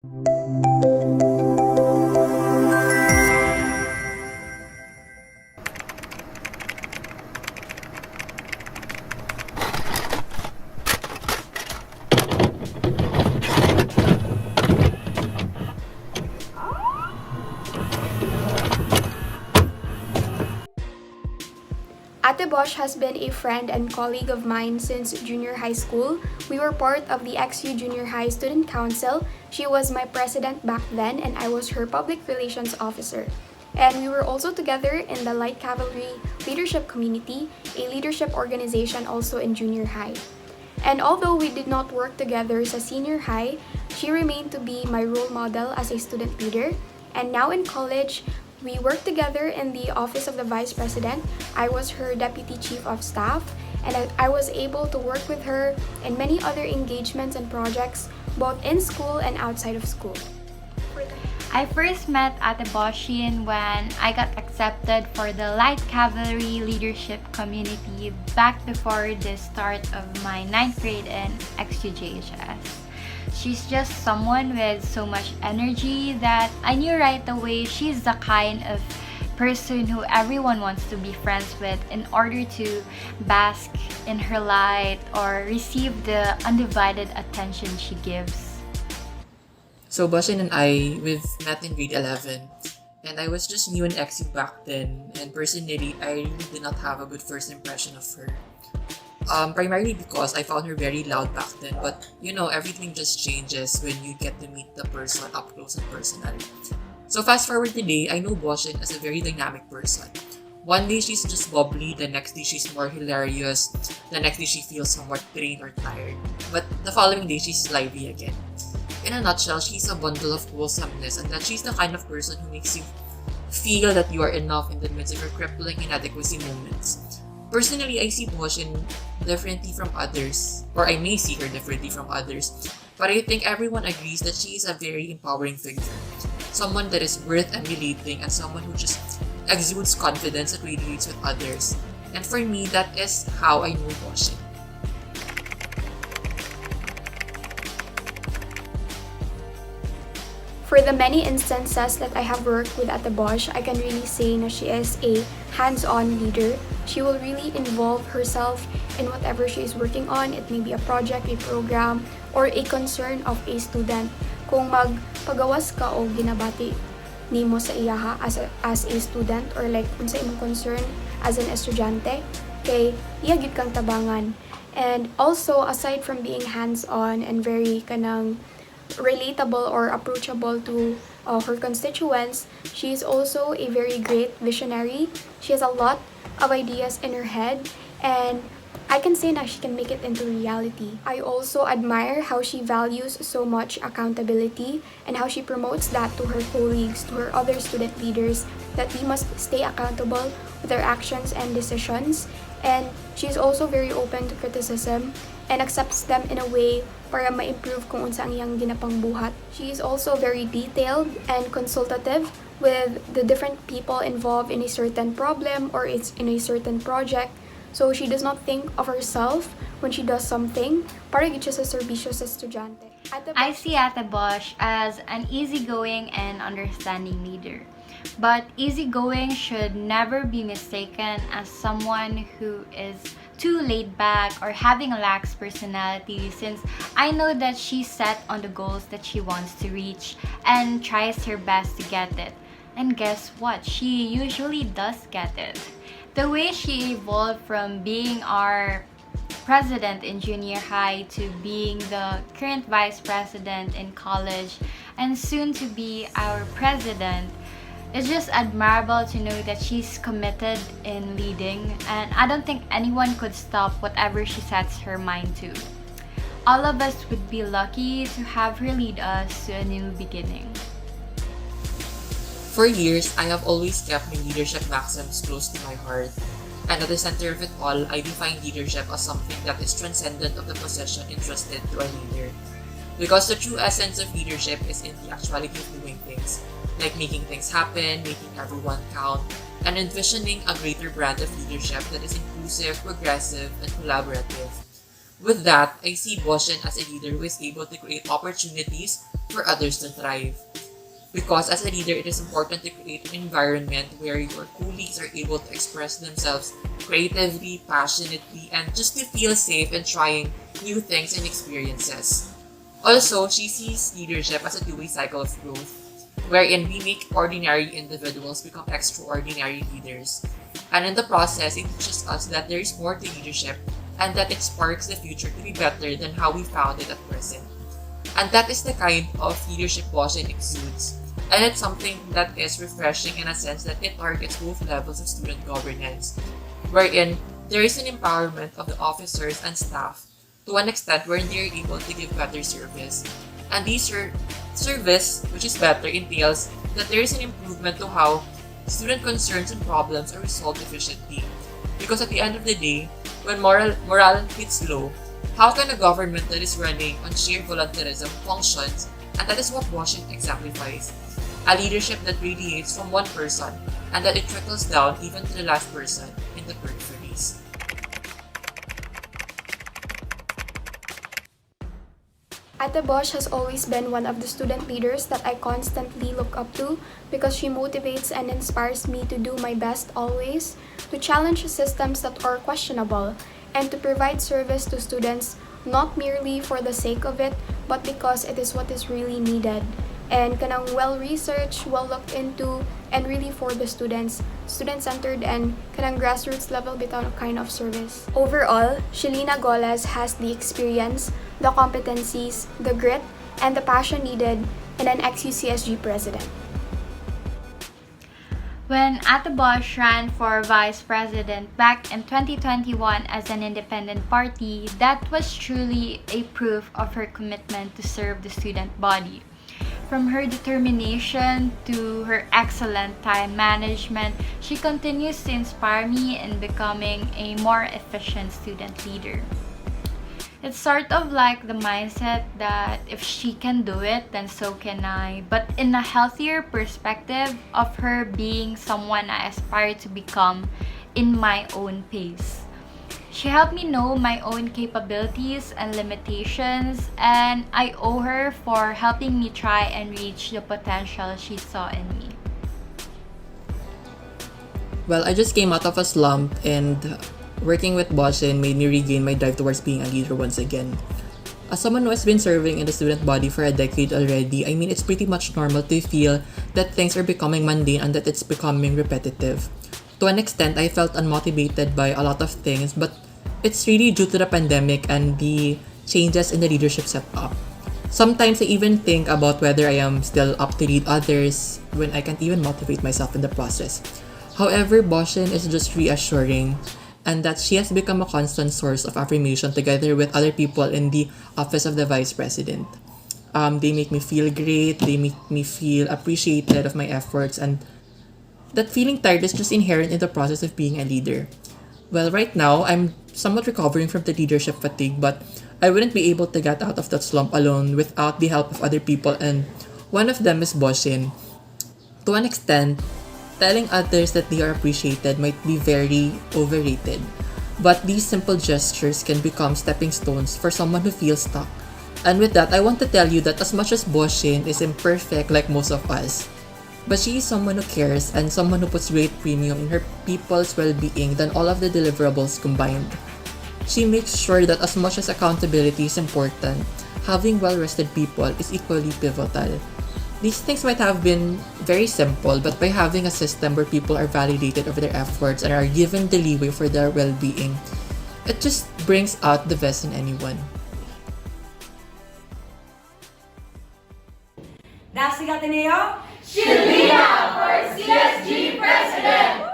Ate Bosch has been a friend and colleague of mine since junior high school. We were part of the XU Junior High Student Council. She was my president back then and I was her public relations officer. And we were also together in the Light Cavalry Leadership Community, a leadership organization also in junior high. And although we did not work together sa senior high, she remained to be my role model as a student leader. And now in college, we worked together in the Office of the Vice President. I was her Deputy Chief of Staff, and I was able to work with her in many other engagements and projects, both in school and outside of school. I first met Ate BOSHIN when I got accepted for the Light Cavalry Leadership Community back before the start of my 9th grade in XUJHS. She's just someone with so much energy that I knew right away she's the kind of person who everyone wants to be friends with in order to bask in her light or receive the undivided attention she gives. So Boshin and I, we've met in grade 11, and I was just new in XU back then, and personally, I really did not have a good first impression of her. Primarily because I found her very loud back then, but everything just changes when you get to meet the person up close and personal. So fast forward today, I know Boshin as a very dynamic person. One day she's just bubbly, the next day she's more hilarious, the next day she feels somewhat drained or tired, but the following day she's lively again. In a nutshell, she's a bundle of wholesomeness, and that she's the kind of person who makes you feel that you are enough in the midst of your crippling inadequacy moments. Personally, I see Boshin differently from others, or I may see her differently from others, but I think everyone agrees that she is a very empowering figure. Someone that is worth emulating and someone who just exudes confidence and radiates with others. And for me, that is how I know Boshin. For the many instances that I have worked with Ate Bosch, I can really say that she is a hands-on leader. She will really involve herself in whatever she is working on. It may be a project, a program, or a concern of a student. Kung magpagawas ka o ginabati nimo sa iyaha as a student, or like kung sa imong concern as an estudyante, kay iya gyud kang tabangan. And also, aside from being hands-on and very kanang relatable or approachable to her constituents, she is also a very great visionary. She has a lot of ideas in her head, and I can say that she can make it into reality. I also admire how she values so much accountability and how she promotes that to her colleagues, to her other student leaders, that we must stay accountable with our actions and decisions. And she is also very open to criticism and accepts them in a way para ma-improve kung unsa ang iyang ginapang buhat. She is also very detailed and consultative with the different people involved in a certain problem or in a certain project. So she does not think of herself when she does something. Para gid siya sa serbisyo sa estudyante. I see Ate Bosch as an easygoing and understanding leader. But easygoing should never be mistaken as someone who is too laid back or having a lax personality, since I know that she's set on the goals that she wants to reach and tries her best to get it. And guess what? She usually does get it. The way she evolved from being our president in junior high to being the current vice president in college and soon to be our president, it's just admirable to know that she's committed in leading, and I don't think anyone could stop whatever she sets her mind to. All of us would be lucky to have her lead us to a new beginning. For years, I have always kept my leadership maxims close to my heart. And at the center of it all, I define leadership as something that is transcendent of the position entrusted to a leader. Because the true essence of leadership is in the actuality of doing things, like making things happen, making everyone count, and envisioning a greater brand of leadership that is inclusive, progressive, and collaborative. With that, I see Boshin as a leader who is able to create opportunities for others to thrive. Because as a leader, it is important to create an environment where your colleagues are able to express themselves creatively, passionately, and just to feel safe in trying new things and experiences. Also, she sees leadership as a two-way cycle of growth, wherein we make ordinary individuals become extraordinary leaders. And in the process, it teaches us that there is more to leadership and that it sparks the future to be better than how we found it at present. And that is the kind of leadership BOSHIN exudes. And it's something that is refreshing in a sense that it targets both levels of student governance, wherein there is an empowerment of the officers and staff to an extent wherein they are able to give better service. And this service, which is better, entails that there is an improvement to how student concerns and problems are resolved efficiently. Because at the end of the day, when morale hits low, how can a government that is running on sheer volunteerism functions? And that is what BOSHIN exemplifies. A leadership that radiates from one person and that it trickles down even to the last person in the peripheries. Ate Bosch has always been one of the student leaders that I constantly look up to because she motivates and inspires me to do my best always, to challenge systems that are questionable, and to provide service to students not merely for the sake of it, but because it is what is really needed. And kanang well-researched, well-looked into, and really for the students, student-centered, and kanang grassroots level bitaw kind of service. Overall, SHILINA GOLEZ has the experience, the competencies, the grit, and the passion needed in an ex-CSG president. When Ate Bosch ran for Vice President back in 2021 as an independent party, that was truly a proof of her commitment to serve the student body. From her determination to her excellent time management, she continues to inspire me in becoming a more efficient student leader. It's sort of like the mindset that if she can do it, then so can I, but in a healthier perspective of her being someone I aspire to become in my own pace. She helped me know my own capabilities and limitations, and I owe her for helping me try and reach the potential she saw in me. Well, I just came out of a slump and working with BOSHIN made me regain my drive towards being a leader once again. As someone who has been serving in the student body for a decade already, I mean it's pretty much normal to feel that things are becoming mundane and that it's becoming repetitive. To an extent, I felt unmotivated by a lot of things, but it's really due to the pandemic and the changes in the leadership setup. Sometimes I even think about whether I am still up to lead others when I can't even motivate myself in the process. However, BOSHIN is just reassuring and that she has become a constant source of affirmation together with other people in the office of the Vice President. They make me feel great, they make me feel appreciated of my efforts, and that feeling tired is just inherent in the process of being a leader. Well, right now, I'm somewhat recovering from the leadership fatigue, but I wouldn't be able to get out of that slump alone without the help of other people, and one of them is BOSHIN. To an extent, telling others that they are appreciated might be very overrated, but these simple gestures can become stepping stones for someone who feels stuck. And with that, I want to tell you that as much as BOSHIN is imperfect like most of us, but she is someone who cares and someone who puts great premium in her people's well-being than all of the deliverables combined. She makes sure that as much as accountability is important, having well-rested people is equally pivotal. These things might have been very simple, but by having a system where people are validated over their efforts and are given the leeway for their well-being, it just brings out the best in anyone. Dasigatineo, Shilina for CSG President!